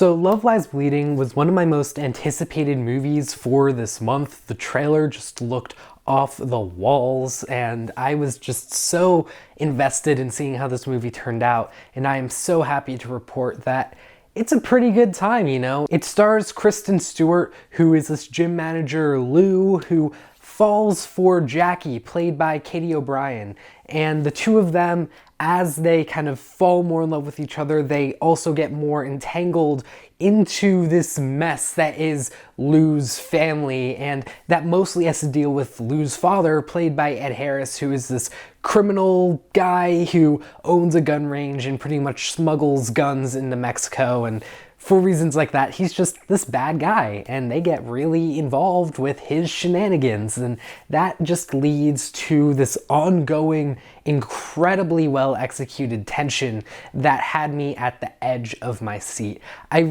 So Love Lies Bleeding was one of my most anticipated movies for this month. The trailer just looked off the walls and I was just so invested in seeing how this movie turned out, and I am so happy to report that it's a pretty good time, you know? It stars Kristen Stewart, who is this gym manager, Lou, who falls for Jackie, played by Katy O'Brian, and the two of them, as they kind of fall more in love with each other, they also get more entangled into this mess that is Lou's family, and that mostly has to deal with Lou's father, played by Ed Harris, who is this criminal guy who owns a gun range and pretty much smuggles guns into Mexico, and for reasons like that, he's just this bad guy, and they get really involved with his shenanigans, and that just leads to this ongoing, incredibly well executed tension that had me at the edge of my seat. I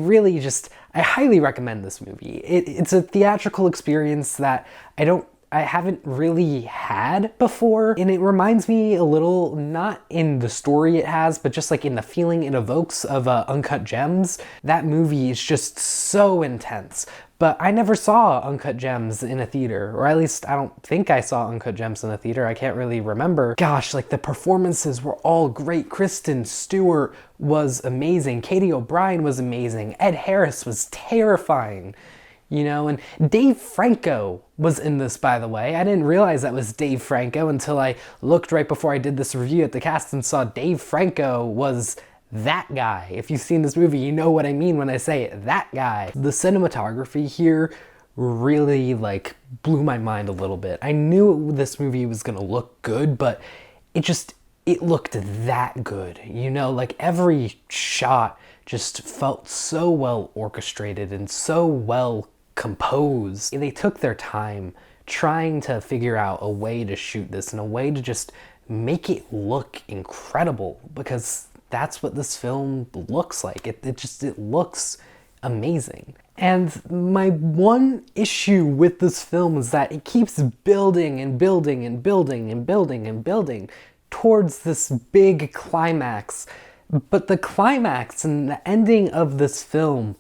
highly recommend this movie. It's a theatrical experience that I haven't really had before, and it reminds me a little, not in the story it has, but just like in the feeling it evokes of Uncut Gems. That movie is just so intense, but I never saw Uncut Gems in a theater, or at least I don't think I saw Uncut Gems in a theater. I can't really remember. Gosh, like the performances were all great. Kristen Stewart was amazing. Katy O'Brian was amazing. Ed Harris was terrifying. You know, and Dave Franco was in this, by the way. I didn't realize that was Dave Franco until I looked right before I did this review at the cast and saw Dave Franco was that guy. If you've seen this movie, you know what I mean when I say that guy. The cinematography here really blew my mind a little bit. I knew this movie was gonna look good, but it looked that good. You know, like every shot just felt so well orchestrated and so well composed. They took their time trying to figure out a way to shoot this and a way to just make it look incredible, because that's what this film looks like. It looks amazing. And my one issue with this film is that it keeps building and building and building and building and building towards this big climax. But the climax and the ending of this film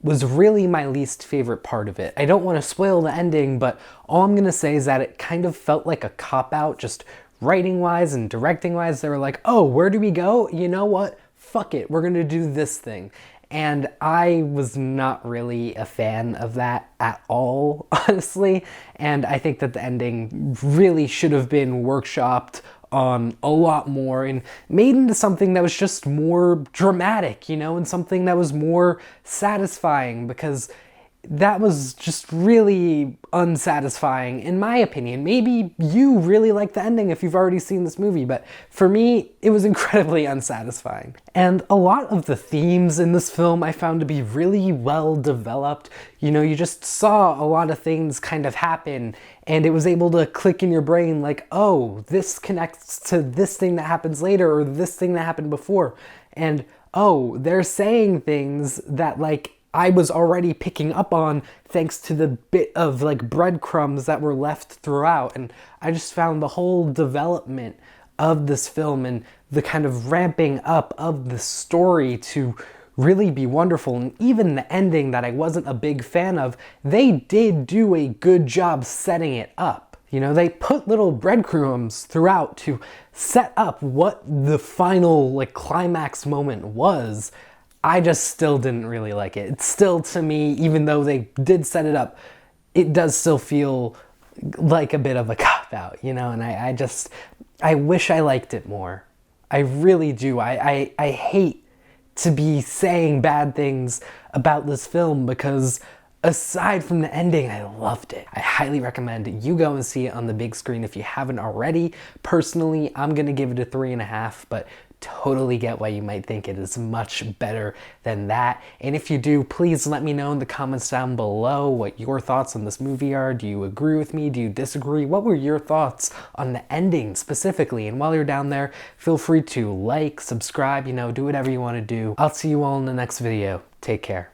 was really my least favorite part of it. I don't want to spoil the ending, but all I'm gonna say is that it kind of felt like a cop-out, just writing-wise and directing-wise. They were like, oh, where do we go? You know what? Fuck it, we're gonna do this thing. And I was not really a fan of that at all, honestly. And I think that the ending really should have been workshopped on a lot more and made into something that was just more dramatic, you know, and something that was more satisfying, because that was just really unsatisfying in my opinion. Maybe you really like the ending if you've already seen this movie, but for me, it was incredibly unsatisfying. And a lot of the themes in this film I found to be really well developed. You know, you just saw a lot of things kind of happen, and it was able to click in your brain like, oh, this connects to this thing that happens later, or this thing that happened before. And oh, they're saying things that I was already picking up on thanks to the bit of breadcrumbs that were left throughout. And I just found the whole development of this film and the kind of ramping up of the story to really be wonderful. And even the ending that I wasn't a big fan of, they did do a good job setting it up. You know, they put little breadcrumbs throughout to set up what the final climax moment was. I just still didn't really like it. It's still, to me, even though they did set it up, it does still feel like a bit of a cop-out, you know? And I wish I liked it more. I really do. I hate to be saying bad things about this film, because aside from the ending, I loved it. I highly recommend you go and see it on the big screen if you haven't already. Personally, I'm gonna give it a 3.5, but totally get why you might think it is much better than that. And if you do, please let me know in the comments down below what your thoughts on this movie are. Do you agree with me? Do you disagree? What were your thoughts on the ending specifically? And while you're down there, feel free to like, subscribe, you know, do whatever you want to do. I'll see you all in the next video. Take care.